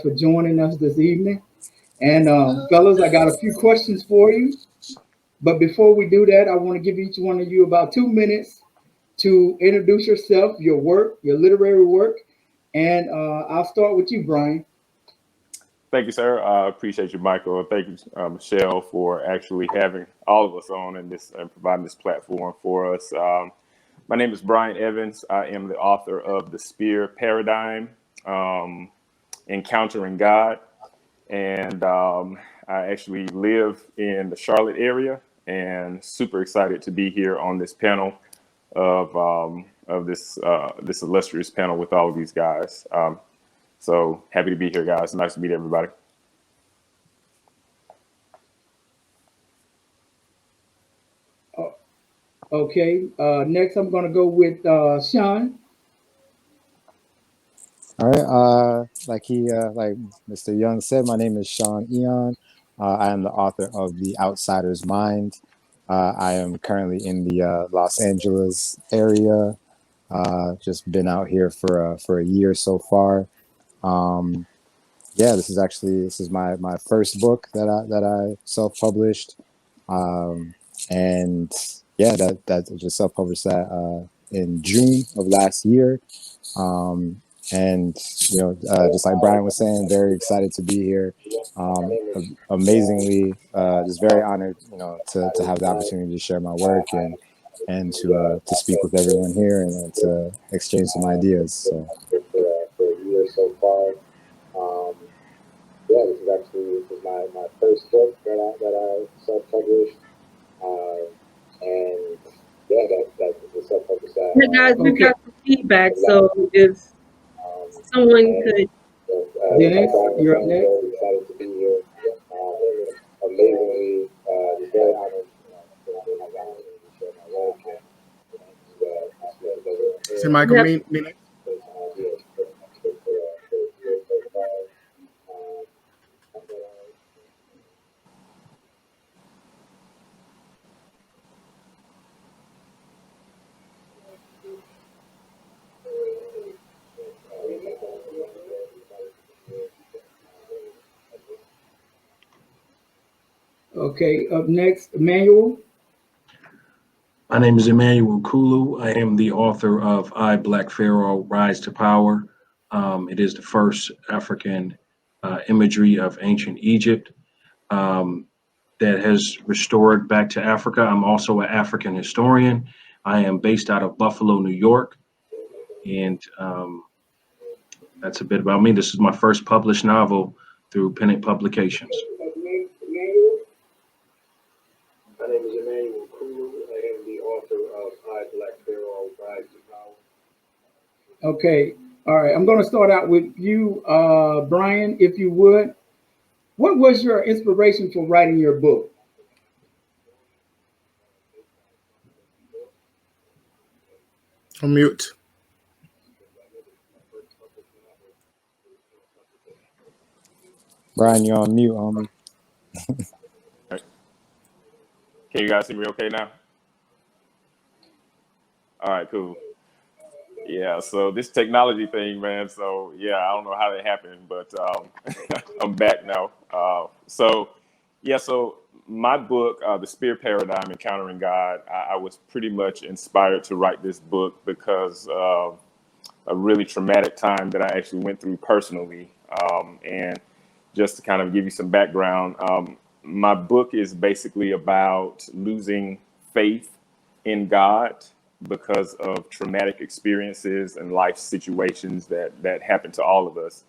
for joining us this evening. And fellas, I got a few questions for you. But before we do that, I want to give each one of you about 2 minutes to introduce yourself, your work, your literary work. And I'll start with you, Brian. Thank you, sir. I appreciate you, Michael. Thank you, Michelle, for actually having all of us on and this and providing this platform for us. My name is Brian Evans. I am the author of the S.P.E.A.R paradigm, Encountering God, and I actually live in the Charlotte area, and super excited to be here on this panel of this illustrious panel with all of these guys. So happy to be here, guys. Nice to meet everybody. Okay. Next, I'm going to go with Sean. All right. Like Mr. Young said, my name is Sean Aeon. I am the author of The Outsider's Mind. I am currently in the Los Angeles area. Just been out here for a year so far. Yeah, this is my first book that I self-published, and yeah, that I just self-published that in June of last year. Um, and just like Brian was saying, very excited to be here. Amazingly, just very honored, to have the opportunity to share my work and to speak with everyone here and to exchange some ideas. So. For a year so far. Um, yeah, this is my first book that I self-published, and yeah, that the self-published that. Hey guys, we've got some feedback, so if someone could. Dennis, you're up next. Excited to be here. Amazingly, just very honored, to have the opportunity to share my work and So Michael, Yep. me next. Okay. Up next, Emmanuel. My name is Emmanuel Kulu. I am the author of I, Black Pharaoh, Rise to Power. It is the first African imagery of ancient Egypt that has restored back to Africa. I'm also an African historian. I am based out of Buffalo, New York. And that's a bit about me. This is my first published novel through Pennant Publications. My name is Emmanuel Kulu. I am the author of I, Black Pharaoh, Rise to Power. Okay. All right. I'm going to start out with you, Brian, if you would. What was your inspiration for writing your book? On mute. Brian, you're on mute, homie. Can you guys see me okay now? All right, cool. Yeah, so this technology thing, man. So yeah, I don't know how that happened, but I'm back now. So my book, the S.P.E.A.R paradigm, Encountering God, I was pretty much inspired to write this book because of a really traumatic time that I actually went through personally. And just to kind of give you some background, my book is basically about losing faith in God because of traumatic experiences and life situations that happen to all of us,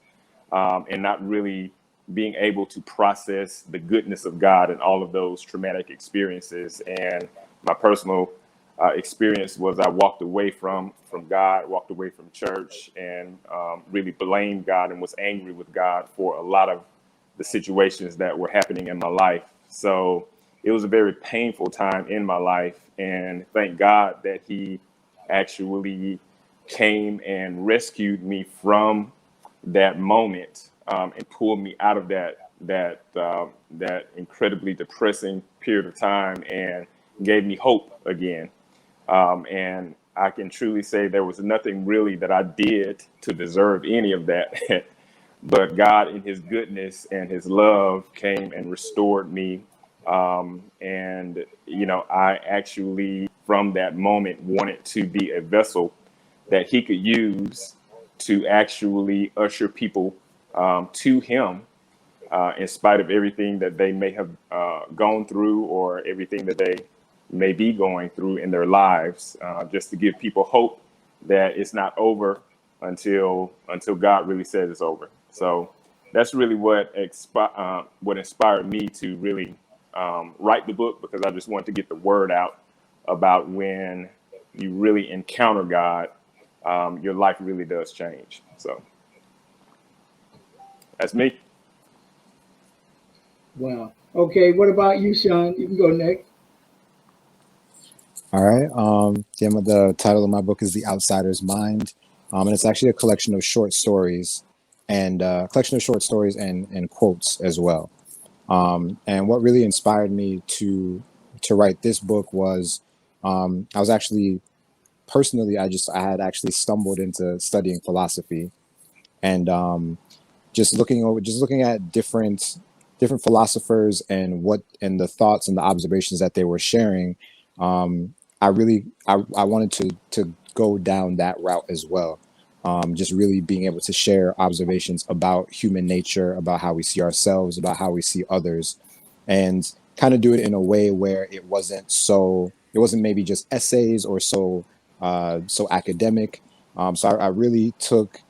and not really being able to process the goodness of God in all of those traumatic experiences. And my personal experience was I walked away from God, walked away from church, and really blamed God and was angry with God for a lot of the situations that were happening in my life. So it was a very painful time in my life, and thank God that He actually came and rescued me from that moment, and pulled me out of that incredibly depressing period of time and gave me hope again. And I can truly say there was nothing really that I did to deserve any of that. But God, in His goodness and His love, came and restored me. And, you know, I actually, from that moment, wanted to be a vessel that He could use to actually usher people to Him, in spite of everything that they may have gone through or everything that they may be going through in their lives, just to give people hope that it's not over until God really says it's over. So that's really what inspired me to really write the book, because I just wanted to get the word out about when you really encounter God, your life really does change. So that's me. Wow. Okay, what about you, Sean? You can go next. All right. The title of my book is The Outsider's Mind, and it's actually a collection of short stories, and and quotes as well. And what really inspired me to write this book was I was actually personally I had actually stumbled into studying philosophy, and just looking at different philosophers and the thoughts and the observations that they were sharing. I wanted to go down that route as well. Just really being able to share observations about human nature, about how we see ourselves, about how we see others, and kind of do it in a way where it wasn't maybe just essays or so academic. So I really took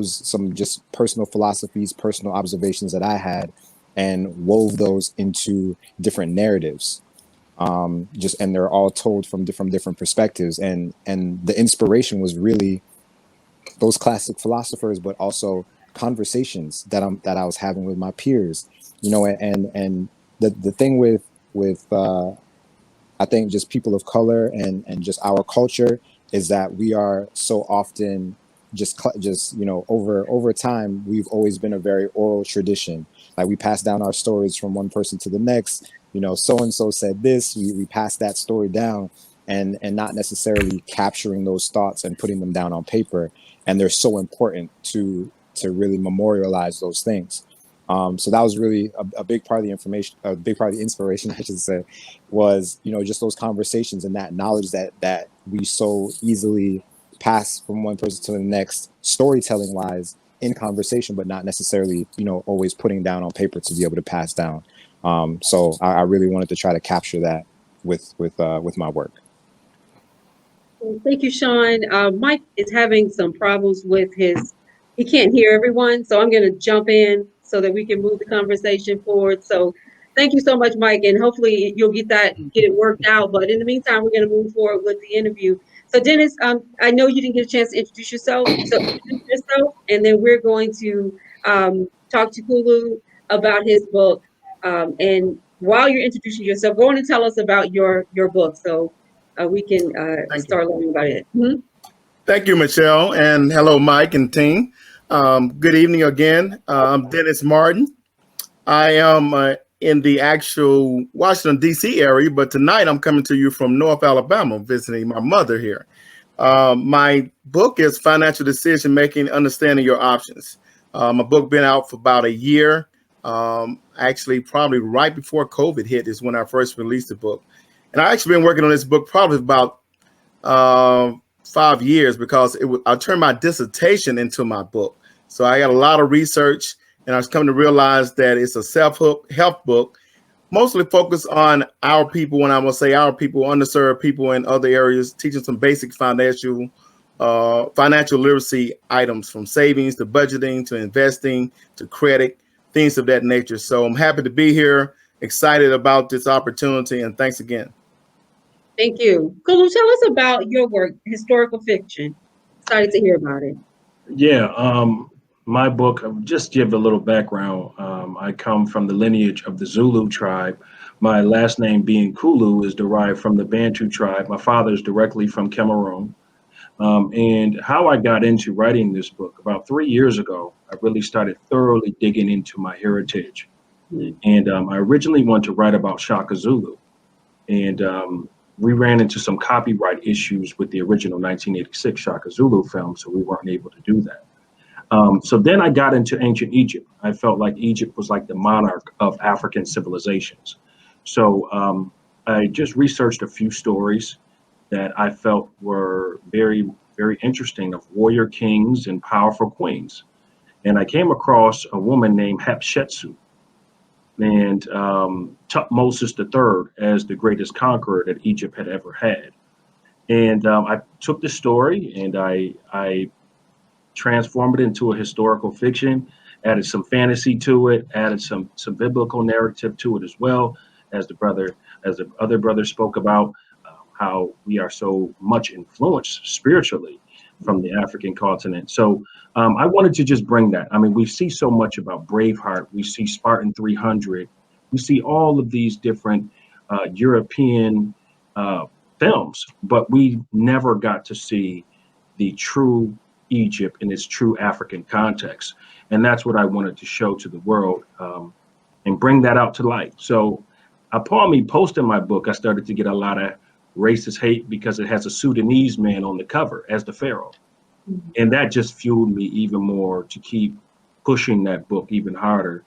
some just personal philosophies, personal observations that I had, and wove those into different narratives. And they're all told from different perspectives, and the inspiration was really those classic philosophers, but also conversations that I was having with my peers. You know, and the thing with I think just people of color and just our culture is that we are so often just over time we've always been a very oral tradition. Like we pass down our stories from one person to the next. You know, so and so said this. We pass that story down, and not necessarily capturing those thoughts and putting them down on paper. And they're so important to really memorialize those things. So that was really a big part of the information, a big part of the inspiration, I should say, was, you know, just those conversations and that knowledge that we so easily pass from one person to the next, storytelling wise, in conversation, but not necessarily, you know, always putting down on paper to be able to pass down. So I really wanted to try to capture that with my work. Well, thank you, Sean. Mike is having some problems with he can't hear everyone. So I'm going to jump in so that we can move the conversation forward. So thank you so much, Mike. And hopefully you'll get it worked out. But in the meantime, we're going to move forward with the interview. So Dennis, I know you didn't get a chance to introduce yourself. So introduce yourself, and then we're going to talk to Kulu about his book. And while you're introducing yourself, go on and tell us about your book. So we can Thank you. start learning about it. Mm-hmm. Thank you, Michelle. And hello, Mike and team. Good evening again. I'm Dennis Martin. I am in the actual Washington, D.C. area, but tonight I'm coming to you from North Alabama, visiting my mother here. My book is Financial Decision Making, Understanding Your Options. My book been out for about a year. Actually, probably right before COVID hit is when I first released the book. And I actually been working on this book probably about 5 years, because I turned my dissertation into my book. So I got a lot of research, and I was coming to realize that it's a self-help book, mostly focused on our people. When I will say our people, underserved people in other areas, teaching some basic financial literacy items, from savings to budgeting to investing to credit, things of that nature. So I'm happy to be here, excited about this opportunity, and thanks again. Thank you. Kulu, tell us about your work, historical fiction. Excited to hear about it. Yeah, my book, just give a little background. I come from the lineage of the Zulu tribe. My last name, being Kulu, is derived from the Bantu tribe. My father is directly from Cameroon. And how I got into writing this book, about 3 years ago, I really started thoroughly digging into my heritage. And I originally wanted to write about Shaka Zulu. And we ran into some copyright issues with the original 1986 Shaka Zulu film, so we weren't able to do that. So then I got into ancient Egypt. I felt like Egypt was like the monarch of African civilizations. So I just researched a few stories that I felt were very, very interesting of warrior kings and powerful queens. And I came across a woman named Hatshepsut and Tutmosis III as the greatest conqueror that Egypt had ever had. And I took the story and I transformed it into a historical fiction, added some fantasy to it, added some biblical narrative to it as well, as the other brother spoke about how we are so much influenced spiritually from the African continent. So I wanted to just bring that. I mean, we see so much about Braveheart, we see Spartan 300, we see all of these different European films, but we never got to see the true Egypt in its true African context. And that's what I wanted to show to the world and bring that out to light. So upon me posting my book, I started to get a lot of racist hate because it has a Sudanese man on the cover as the Pharaoh. And that just fueled me even more to keep pushing that book even harder,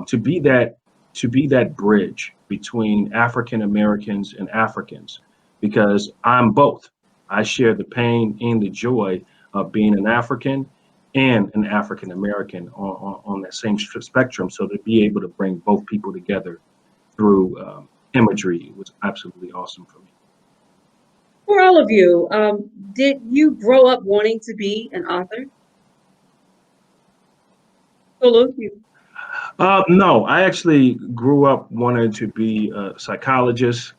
to be that bridge between African Americans and Africans, because I'm both. I share the pain and the joy of being an African and an African American on that same spectrum. So to be able to bring both people together through imagery was absolutely awesome for me. For all of you, did you grow up wanting to be an author? Kulu, you. No, I actually grew up wanting to be a psychologist.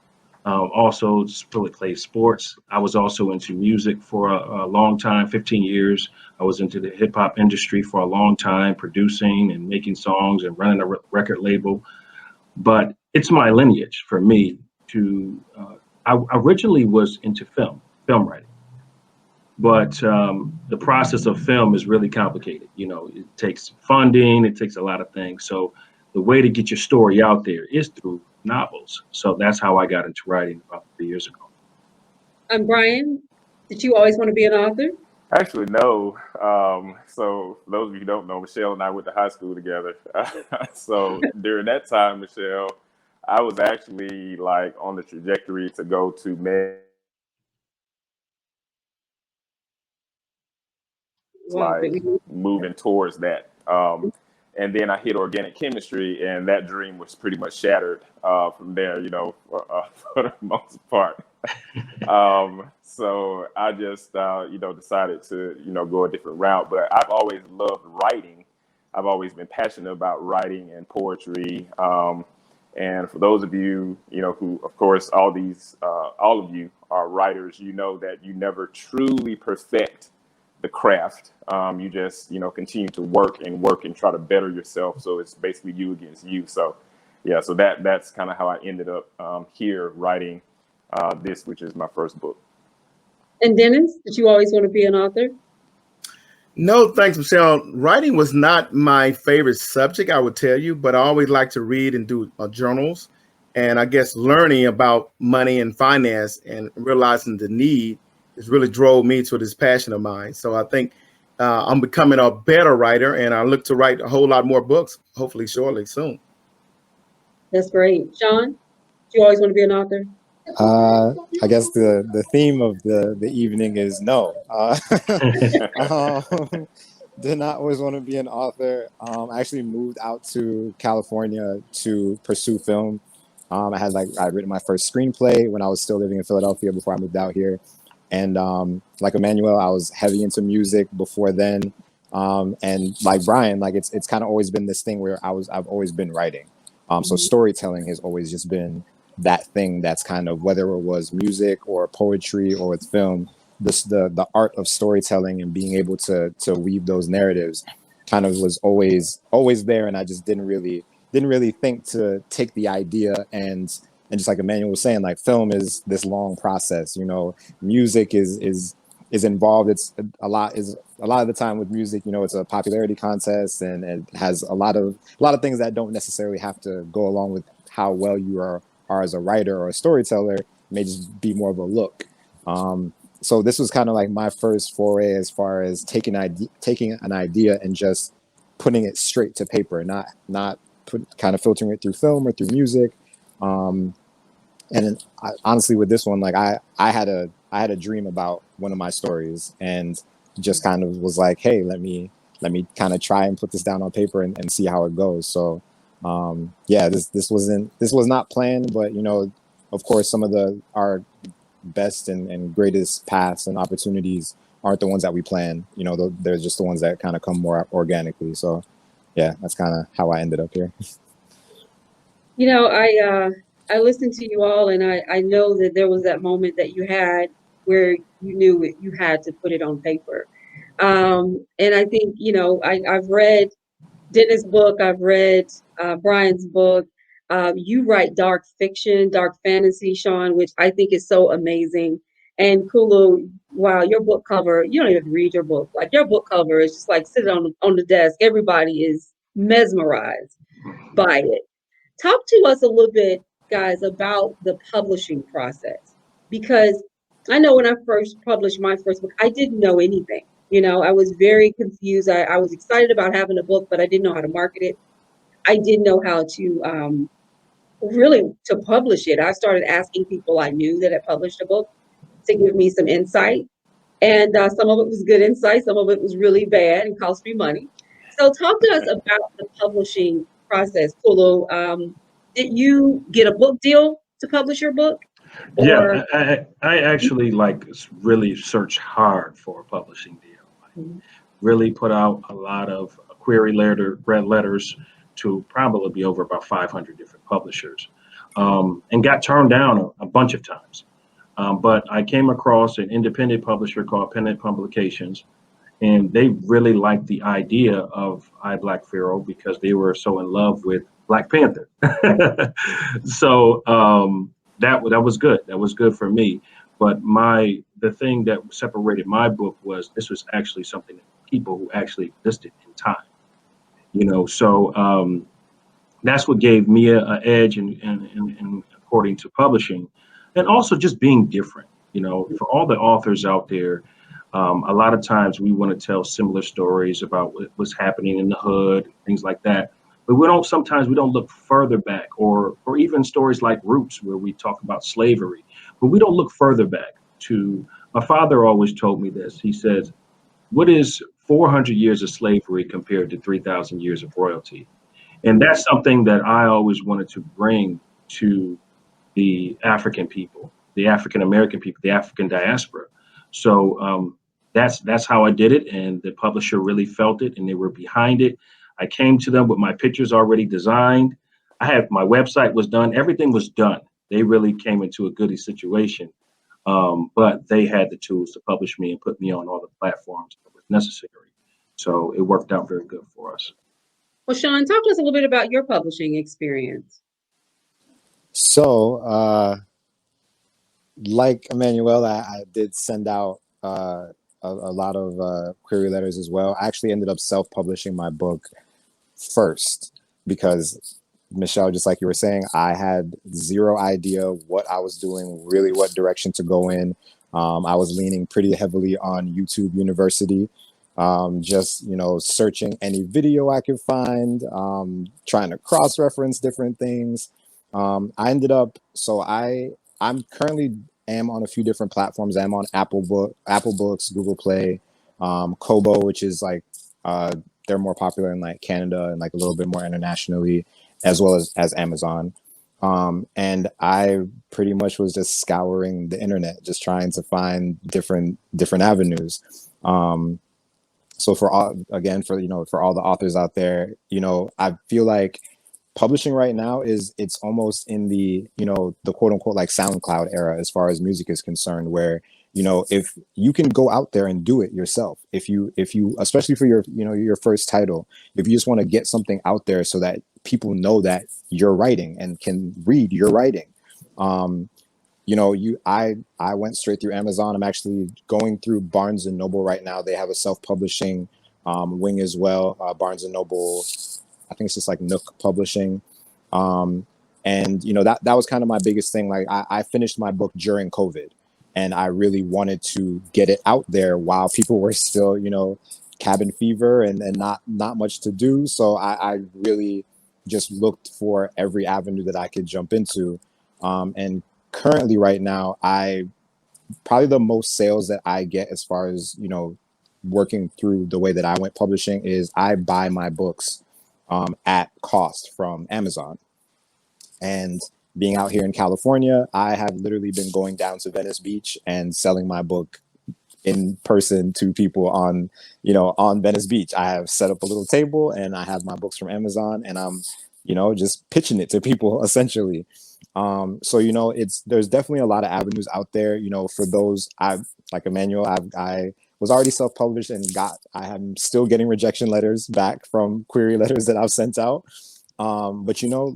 Also, played sports. I was also into music for a long time, 15 years. I was into the hip hop industry for a long time, producing and making songs and running a record label. But it's my lineage for me to. I originally was into film writing. But the process of film is really complicated. You know, it takes funding, it takes a lot of things. So the way to get your story out there is through novels. So that's how I got into writing about 3 years ago. Brian, did you always want to be an author? Actually, no. So for those of you who don't know, Michelle and I went to high school together. So during that time, Michelle, I was actually like on the trajectory to go to Wow. like moving towards that. And then I hit organic chemistry, and that dream was pretty much shattered from there, you know, for the most part. So I just, you know, decided to, you know, go a different route. But I've always loved writing. I've always been passionate about writing and poetry. And for those of you, you know, who, of course, all of you are writers, you know that you never truly perfect the craft. You just, you know, continue to work and try to better yourself. So it's basically you against you. So yeah, so that's kind of how I ended up here writing this, which is my first book. And Dennis, did you always want to be an author? No, thanks, Michelle. Writing was not my favorite subject, I would tell you, but I always like to read and do journals. And I guess learning about money and finance and realizing the need has really drove me to this passion of mine. So I think I'm becoming a better writer, and I look to write a whole lot more books, hopefully shortly soon. That's great. Sean, do you always want to be an author? I guess the theme of the evening is no. Did not always want to be an author. I actually moved out to California to pursue film. I'd written my first screenplay when I was still living in Philadelphia before I moved out here. And like Emmanuel, I was heavy into music before then. And like Brian, like it's kind of always been this thing where I've always been writing. So storytelling has always just been that thing that's kind of, whether it was music or poetry or with film, the art of storytelling and being able to weave those narratives kind of was always there. And I just didn't really think to take the idea and just like Emmanuel was saying, like film is this long process, you know, music is involved. It's a lot of the time with music, you know, it's a popularity contest and it has a lot of things that don't necessarily have to go along with how well you are as a writer or a storyteller. It may just be more of a look. so this was kind of like my first foray as far as taking an idea and just putting it straight to paper, not kind of filtering it through film or through music. Um, and honestly, with this one, like I had a dream about one of my stories, and just kind of was like, hey, let me kind of try and put this down on paper and see how it goes. So yeah, this was not planned, but of course, some of our best and greatest paths and opportunities aren't the ones that we plan. They're just the ones that kind of come more organically. So yeah, that's kind of how I ended up here. I listened to you all, and I know that there was that moment that you had where you knew you had to put it on paper. And I think, I've read Dennis' book, I've read Brian's book. You write dark fiction, dark fantasy, Sean, which I think is so amazing. And Kulu, wow, your book cover, you don't even read your book. Like, your book cover is just like sitting on the desk. Everybody is mesmerized by it. Talk to us a little bit, guys, about the publishing process, because I know when I first published my first book, I didn't know anything. I was very confused. I was excited about having a book, but I didn't know how to market it. I didn't know how to really to publish it. I started asking people I knew that had published a book to give me some insight. And some of it was good insight, some of it was really bad and cost me money. So talk to us about the publishing process. Kulu, did you get a book deal to publish your book? Or Yeah, I actually really search hard for a publishing deal. Really put out a lot of read letters to probably be over about 500 different publishers, and got turned down a bunch of times. But I came across an independent publisher called Pennant Publications, and they really liked the idea of Black Pharaoh because they were so in love with Black Panther. So that was good. That was good for me. But the thing that separated my book was this was actually something that people who actually existed in time. So that's what gave me an edge, and according to publishing, and also just being different. For all the authors out there, a lot of times we want to tell similar stories about what's happening in the hood, things like that. But sometimes we don't look further back, or even stories like Roots, where we talk about slavery, but we don't look further back my father always told me this. He says, what is 400 years of slavery compared to 3,000 years of royalty? And that's something that I always wanted to bring to the African people, the African American people, the African diaspora. So that's how I did it, and the publisher really felt it, and they were behind it. I came to them with my pictures already designed. My website was done, everything was done. They really came into a goody situation, but they had the tools to publish me and put me on all the platforms that was necessary. So it worked out very good for us. well, Sean, talk to us a little bit about your publishing experience. So like Emmanuel, I did send out a lot of query letters as well. I actually ended up self-publishing my book first because, Michelle, just like you were saying, I had zero idea what I was doing, really what direction to go in. I was leaning pretty heavily on YouTube University, just searching any video I could find, trying to cross-reference different things. I ended up I'm currently am on a few different platforms. I'm on Apple Books, Google Play, Kobo, which is like they're more popular in like Canada and like a little bit more internationally, as well as Amazon. And I pretty much was just scouring the internet, just trying to find different avenues. So for all the authors out there, I feel like publishing right now it's almost in the the quote unquote like SoundCloud era as far as music is concerned, where if you can go out there and do it yourself, if you especially for your your first title, if you just want to get something out there so that people know that you're writing and can read your writing, I went straight through Amazon. I'm actually going through Barnes and Noble right now. They have a self-publishing wing as well. Barnes and Noble, I think it's just like Nook Publishing. And that was kind of my biggest thing. Like I finished my book during COVID, And I really wanted to get it out there while people were still, you know, cabin fever and not much to do. So I really just looked for every avenue that I could jump into. And currently right now, I probably the most sales that I get as far as, you know, working through the way that I went publishing is I buy my books at cost from Amazon. And being out here in California, I have literally been going down to Venice Beach and selling my book in person to people on, you know, on Venice Beach. I have set up a little table and I have my books from Amazon and I'm, you know, just pitching it to people essentially. So, you know, there's definitely a lot of avenues out there, you know, for those like Emmanuel, I was already self-published and I am still getting rejection letters back from query letters that I've sent out. But you know,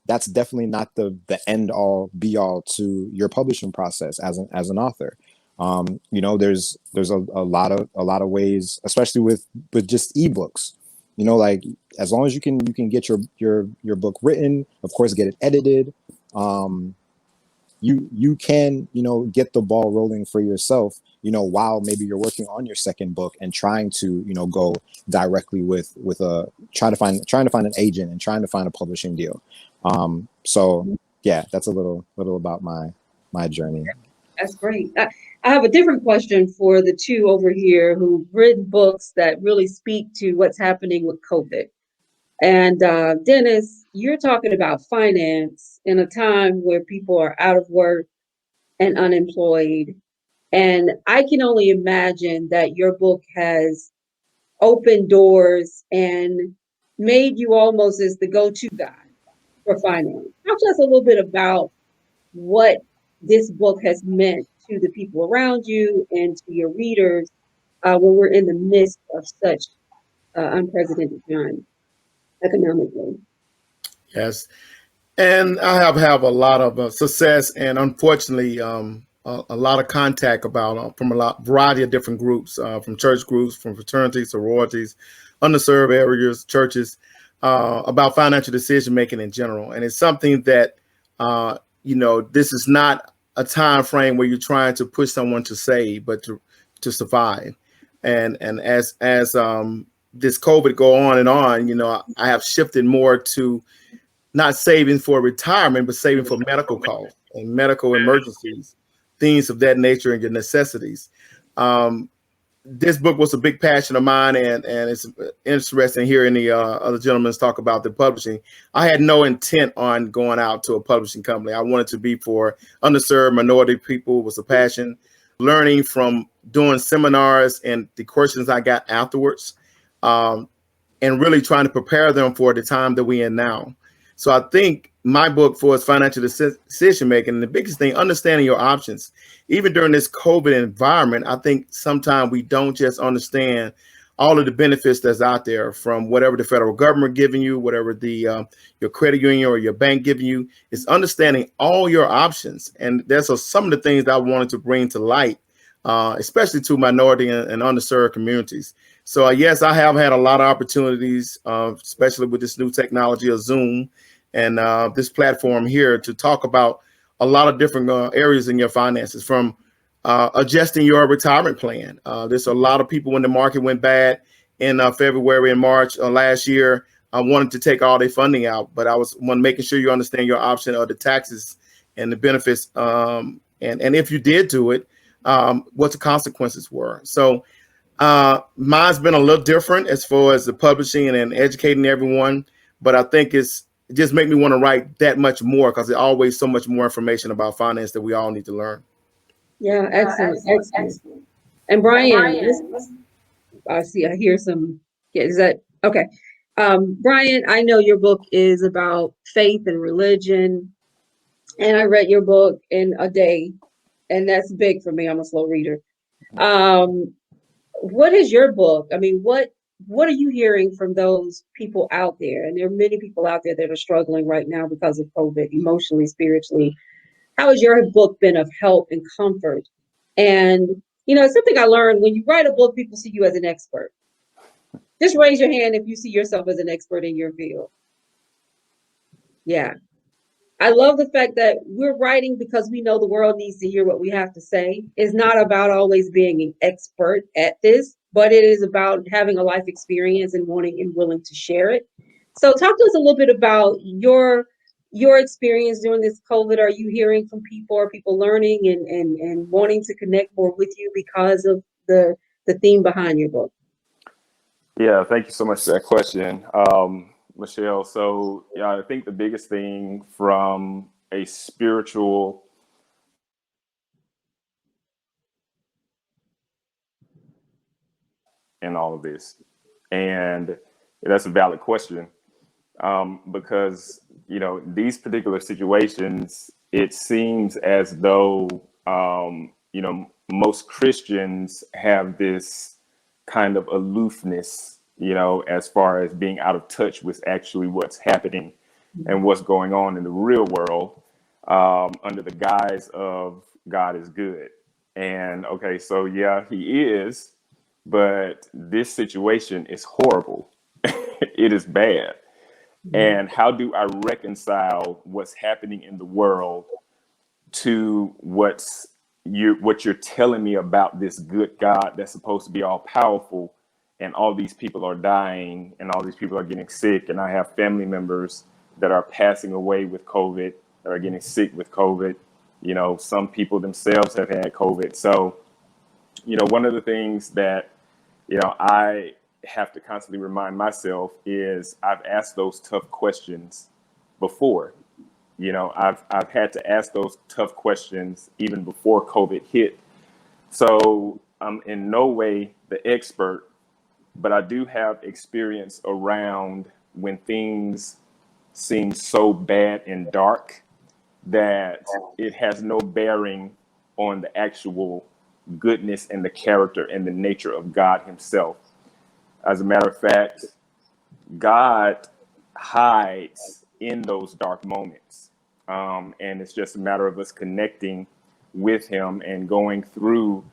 that's definitely not the end all be all to your publishing process as an author. You know, there's a lot of ways, especially with just ebooks. You know, like as long as you can get your book written, of course, get it edited. You can, you know, get the ball rolling for yourself, you know, while maybe you're working on your second book and trying to, you know, go directly with trying to find an agent and trying to find a publishing deal. So yeah, that's a little about my journey. That's great. I have a different question for the two over here who've written books that really speak to what's happening with COVID. And Dennis, you're talking about finance in a time where people are out of work and unemployed. And I can only imagine that your book has opened doors and made you almost as the go-to guy for finance. Talk to us a little bit about what this book has meant to the people around you and to your readers when we're in the midst of such unprecedented time economically. Yes. And I have a lot of success and unfortunately a lot of contact about from variety of different groups, from church groups, from fraternities, sororities, underserved areas, churches, about financial decision making in general. And it's something that, you know, this is not a time frame where you're trying to push someone to save, but to survive. And as this COVID go on, you know, I have shifted more to not saving for retirement, but saving for medical costs and medical emergencies, things of that nature, and your necessities. This book was a big passion of mine, and it's interesting hearing the other gentlemen talk about the publishing. I had no intent on going out to a publishing company. I wanted to be for underserved minority people. It was a passion. Learning from doing seminars and the questions I got afterwards, and really trying to prepare them for the time that we're in now. So I think my book for is financial decision making. And the biggest thing, understanding your options. Even during this COVID environment, I think sometimes we don't just understand all of the benefits that's out there from whatever the federal government giving you, whatever the your credit union or your bank giving you. Is understanding all your options. And that's some of the things that I wanted to bring to light, especially to minority and underserved communities. So yes, I have had a lot of opportunities, especially with this new technology of Zoom and this platform here, to talk about a lot of different areas in your finances, from adjusting your retirement plan. There's a lot of people when the market went bad in February and March last year, wanted to take all their funding out, but I was making sure you understand your option of the taxes and the benefits, and if you did do it, what the consequences were. So mine's been a little different as far as the publishing and educating everyone, but I think it just make me want to write that much more, because there's always so much more information about finance that we all need to learn. Yeah, excellent, excellent. And Brian, I hear some. Yeah, is that okay? Brian, I know your book is about faith and religion, and I read your book in a day, and that's big for me. I'm a slow reader. What is your book? I mean, what are you hearing from those people out there? And there are many people out there that are struggling right now because of COVID, emotionally, spiritually. How has your book been of help and comfort? And you know, it's something I learned: when you write a book, people see you as an expert. Just raise your hand if you see yourself as an expert in your field. Yeah. I love the fact that we're writing because we know the world needs to hear what we have to say. It's not about always being an expert at this, but it is about having a life experience and wanting and willing to share it. So talk to us a little bit about your experience during this COVID. Are you hearing from people? Are people learning and wanting to connect more with you because of the theme behind your book? Yeah, thank you so much for that question, Michelle. So, yeah, I think the biggest thing from a spiritual in all of this, and that's a valid question, because these particular situations, it seems as though most Christians have this kind of aloofness, as far as being out of touch with actually what's happening and what's going on in the real world, under the guise of God is good. And okay, so yeah, he is, but this situation is horrible. It is bad. And how do I reconcile what's happening in the world to what you're telling me about this good God that's supposed to be all powerful, and all these people are dying and all these people are getting sick, and I have family members that are passing away with COVID, that are getting sick with COVID. Some people themselves have had COVID. So, one of the things that I have to constantly remind myself is I've asked those tough questions before. I've had to ask those tough questions even before COVID hit. So I'm in no way the expert, but I do have experience around when things seem so bad and dark that it has no bearing on the actual goodness and the character and the nature of God himself. As a matter of fact, God hides in those dark moments. And it's just a matter of us connecting with him and going through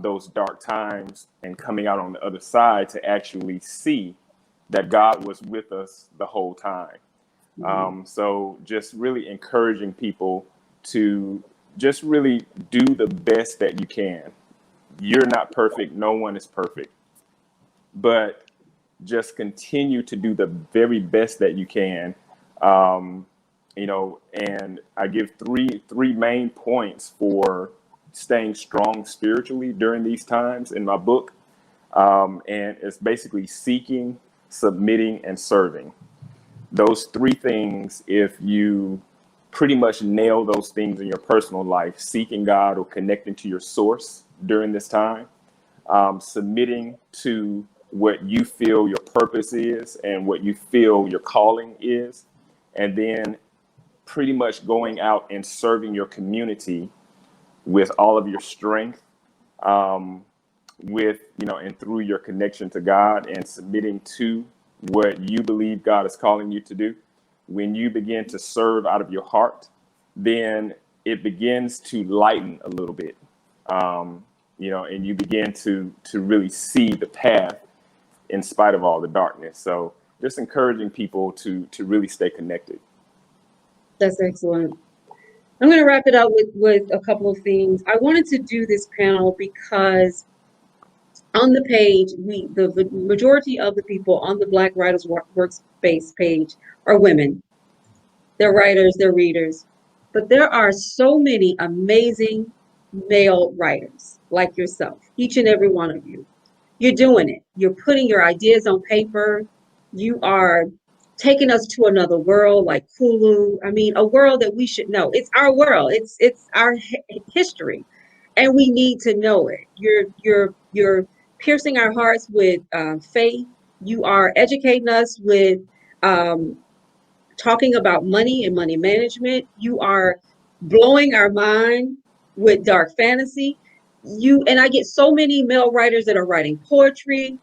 those dark times and coming out on the other side to actually see that God was with us the whole time. So just really encouraging people to just really do the best that you can. You're not perfect. No one is perfect. But just continue to do the very best that you can. And I give three main points for staying strong spiritually during these times in my book. And it's basically seeking, submitting, and serving. Those three things, if you pretty much nail those things in your personal life, seeking God or connecting to your source during this time, submitting to what you feel your purpose is and what you feel your calling is, and then pretty much going out and serving your community with all of your strength, and through your connection to God and submitting to what you believe God is calling you to do. When you begin to serve out of your heart, then it begins to lighten a little bit, and you begin to really see the path in spite of all the darkness. So just encouraging people to really stay connected. That's excellent. I'm going to wrap it up with a couple of things. I wanted to do this panel because on the page, the majority of the people on the Black Writers Workspace page are women. They're writers, they're readers. But there are so many amazing male writers like yourself, each and every one of you. You're doing it. You're putting your ideas on paper. You are taking us to another world like Kulu. I mean, a world that we should know. It's our world. It's our history, and we need to know it. You're piercing our hearts with faith. You are educating us with talking about money and money management. You are blowing our mind with dark fantasy. And I get so many male writers that are writing poetry.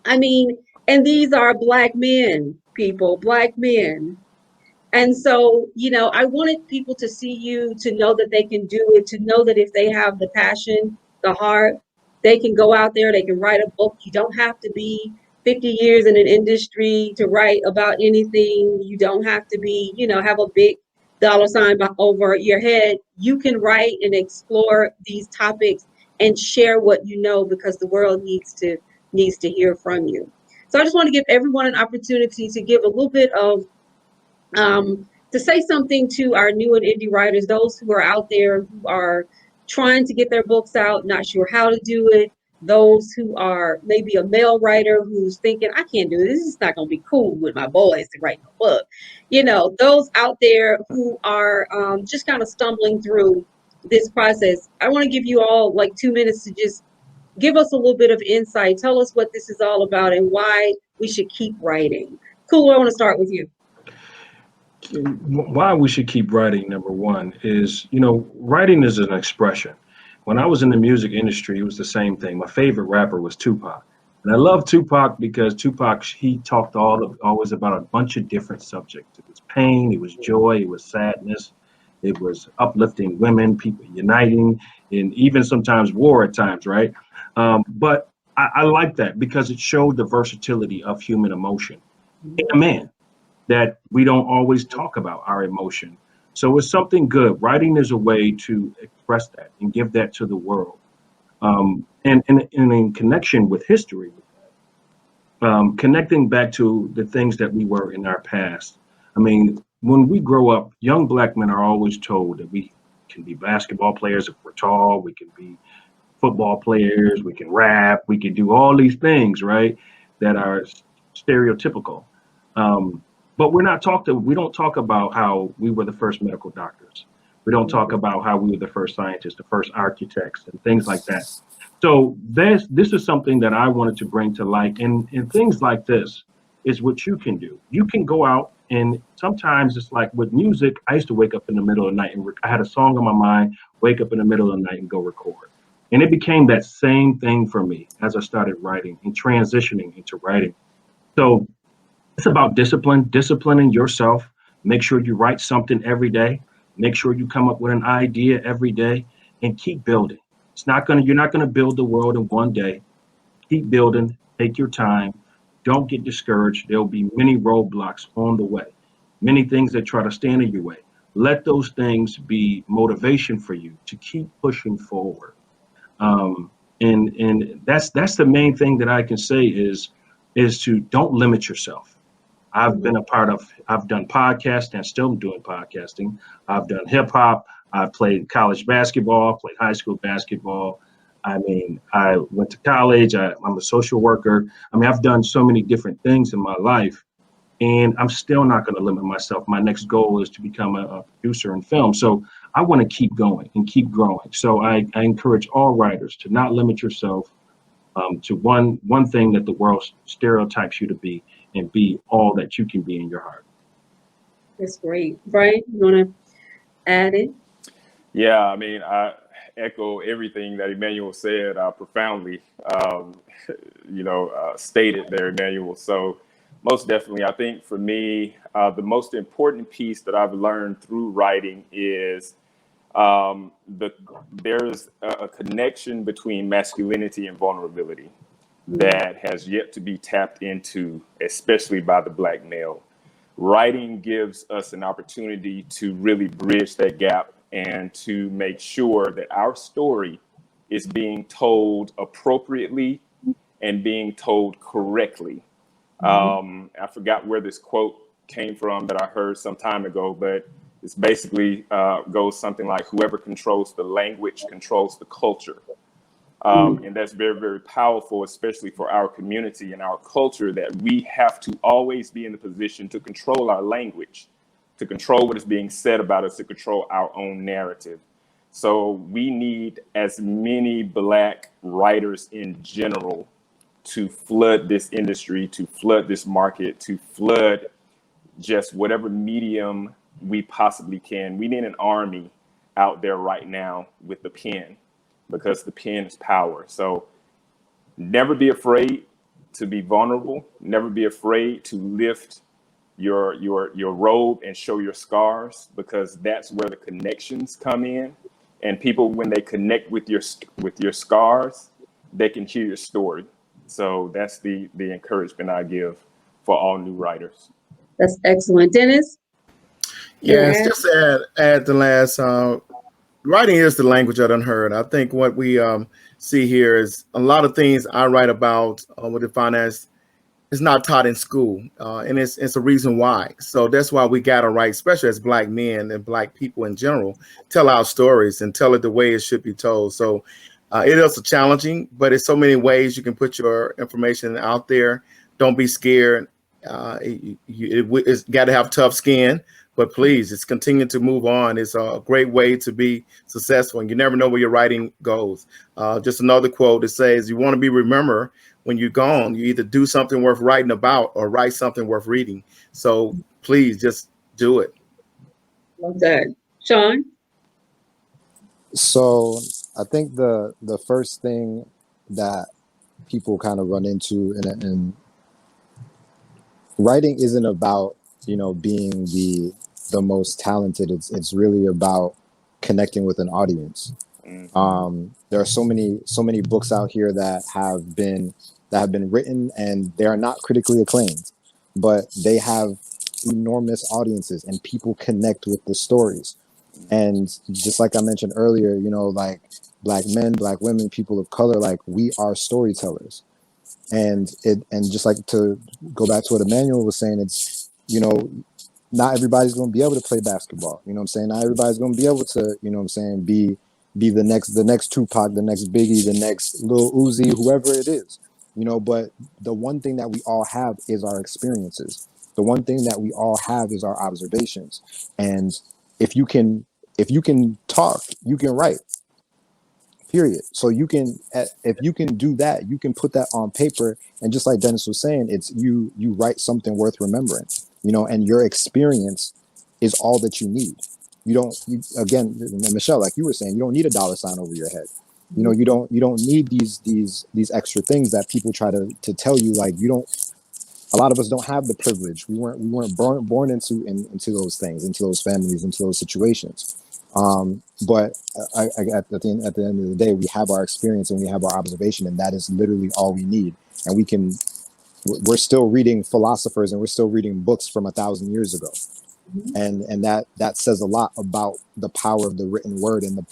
I mean, and these are Black men, people, Black men. And so, I wanted people to see you, to know that they can do it, to know that if they have the passion, the heart, they can go out there, they can write a book. You don't have to be 50 years in an industry to write about anything. You don't have to be, have a big $ over your head, you can write and explore these topics and share what you know, because the world needs to hear from you. So I just want to give everyone an opportunity to give a little bit of to say something to our new and indie writers, those who are out there who are trying to get their books out, not sure how to do it, those who are maybe a male writer who's thinking, I can't do this, it's not going to be cool with my boys to write a book. You know, those out there who are just kind of stumbling through this process. I want to give you all like 2 minutes to just give us a little bit of insight. Tell us what this is all about and why we should keep writing. Kulu, I want to start with you. Why we should keep writing, number one, is, writing is an expression. When I was in the music industry, it was the same thing. My favorite rapper was Tupac. And I love Tupac because Tupac, he talked always about a bunch of different subjects. It was pain, it was joy, it was sadness, it was uplifting women, people uniting, and even sometimes war at times, right? But I like that because it showed the versatility of human emotion in a man, that we don't always talk about our emotion. So it's something good. Writing is a way to express that and give that to the world. And in connection with history, connecting back to the things that we were in our past. I mean, when we grow up, young Black men are always told that we can be basketball players if we're tall, we can be football players, we can rap, we can do all these things, right? That are stereotypical. But we don't talk about how we were the first medical doctors. We don't talk about how we were the first scientists, the first architects, and things like that. So this is something that I wanted to bring to light. And things like this is what you can do. You can go out, and sometimes it's like with music, I used to wake up in the middle of the night and I had a song on my mind, wake up in the middle of the night and go record. And it became that same thing for me as I started writing and transitioning into writing. So it's about disciplining yourself. Make sure you write something every day. Make sure you come up with an idea every day and keep building. You're not gonna build the world in one day. Keep building, take your time. Don't get discouraged. There'll be many roadblocks on the way, many things that try to stand in your way. Let those things be motivation for you to keep pushing forward. Um, and that's the main thing that I can say is to don't limit yourself. I've done podcasting and still doing podcasting. I've done hip hop. I've played college basketball, played high school basketball. I mean, I went to college. I'm a social worker. I mean, I've done so many different things in my life, and I'm still not going to limit myself. My next goal is to become a producer in film. So I want to keep going and keep growing. So I encourage all writers to not limit yourself to one thing that the world stereotypes you to be, and be all that you can be in your heart. That's great. Brian, you want to add it? Yeah, I mean, I echo everything that Emmanuel said profoundly, stated there, Emmanuel. So most definitely, I think for me, the most important piece that I've learned through writing is there's a connection between masculinity and vulnerability that has yet to be tapped into, especially by the Black male. Writing gives us an opportunity to really bridge that gap and to make sure that our story is being told appropriately and being told correctly. I forgot where this quote came from that I heard some time ago, but it's basically goes something like, whoever controls the language controls the culture. And that's very, very powerful, especially for our community and our culture, that we have to always be in the position to control our language, to control what is being said about us, to control our own narrative. So we need as many Black writers in general to flood this industry, to flood this market, to flood just whatever medium we possibly can. We need an army out there right now with the pen, because the pen is power. So never be afraid to be vulnerable. Never be afraid to lift your robe and show your scars, because that's where the connections come in. And people, when they connect with your scars, they can hear your story. So that's the encouragement I give for all new writers. That's excellent. Dennis? Yeah, it's just at the last. Writing is the language I done heard. I think what we see here is a lot of things I write about with the finance it's not taught in school, and it's a reason why. So that's why we got to write, especially as Black men and Black people in general, tell our stories and tell it the way it should be told. So it is a challenging, but it's so many ways you can put your information out there. Don't be scared. It's got to have tough skin, but please, it's continue to move on. It's a great way to be successful, and you never know where your writing goes. Just another quote that says, "You want to be remembered." When you're gone, you either do something worth writing about or write something worth reading. So please just do it. Love that. Sean? So I think the first thing that people kind of run into in writing isn't about, being the most talented. It's really about connecting with an audience. There are so many books out here that have been written, and they are not critically acclaimed, but they have enormous audiences and people connect with the stories. And just like I mentioned earlier, like Black men, Black women, people of color, like we are storytellers. And just like to go back to what Emmanuel was saying, it's, not everybody's going to be able to play basketball. You know what I'm saying? Not everybody's going to be able to, be the next Tupac, the next Biggie, the next Lil Uzi, whoever it is. But the one thing that we all have is our experiences. The one thing that we all have is our observations. And if you can if you can talk, you can write. Period. So if you can do that, you can put that on paper. And just like Dennis was saying, it's you write something worth remembering, and your experience is all that you need. Again, Michelle, like you were saying, you don't need a dollar sign over your head. You don't need these extra things that people try to tell you. Like, a lot of us don't have the privilege. We weren't born into those things, into those families, into those situations. But at the end of the day, we have our experience and we have our observation, and that is literally all we need. And we're still reading philosophers and we're still reading books from 1,000 years ago. And that says a lot about the power of the written word and the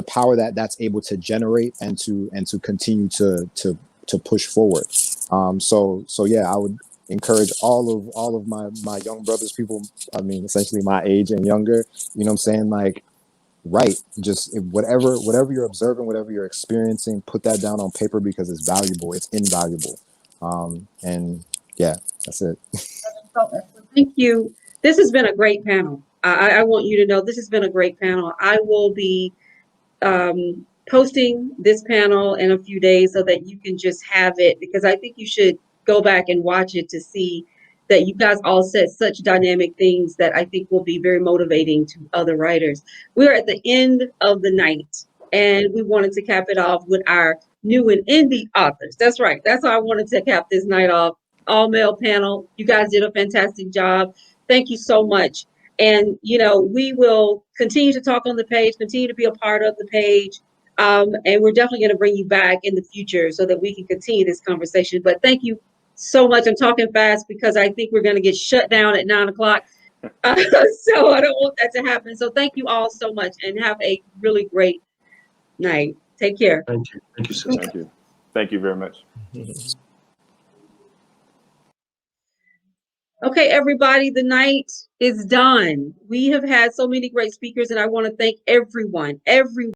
power that's able to generate and to continue to push forward. So yeah, I would encourage all of my young brothers, people, I mean, essentially my age and younger, you know what I'm saying? Like, write, just whatever you're observing, whatever you're experiencing, put that down on paper because it's valuable. It's invaluable. And yeah, that's it. Thank you. This has been a great panel. I want you to know this has been a great panel. I will be posting this panel in a few days so that you can just have it, because I think you should go back and watch it to see that you guys all said such dynamic things that I think will be very motivating to other writers. We're at the end of the night, and we wanted to cap it off with our new and indie authors. That's right. That's how I wanted to cap this night off. All male panel. You guys did a fantastic job. Thank you so much. And, we will continue to talk on the page, continue to be a part of the page. And we're definitely going to bring you back in the future so that we can continue this conversation. But thank you so much. I'm talking fast because I think we're going to get shut down at 9 o'clock. So I don't want that to happen. So thank you all so much and have a really great night. Take care. Thank you. Thank you, sister. Thank you. Thank you very much. Okay, everybody, the night is done. We have had so many great speakers, and I want to thank everyone.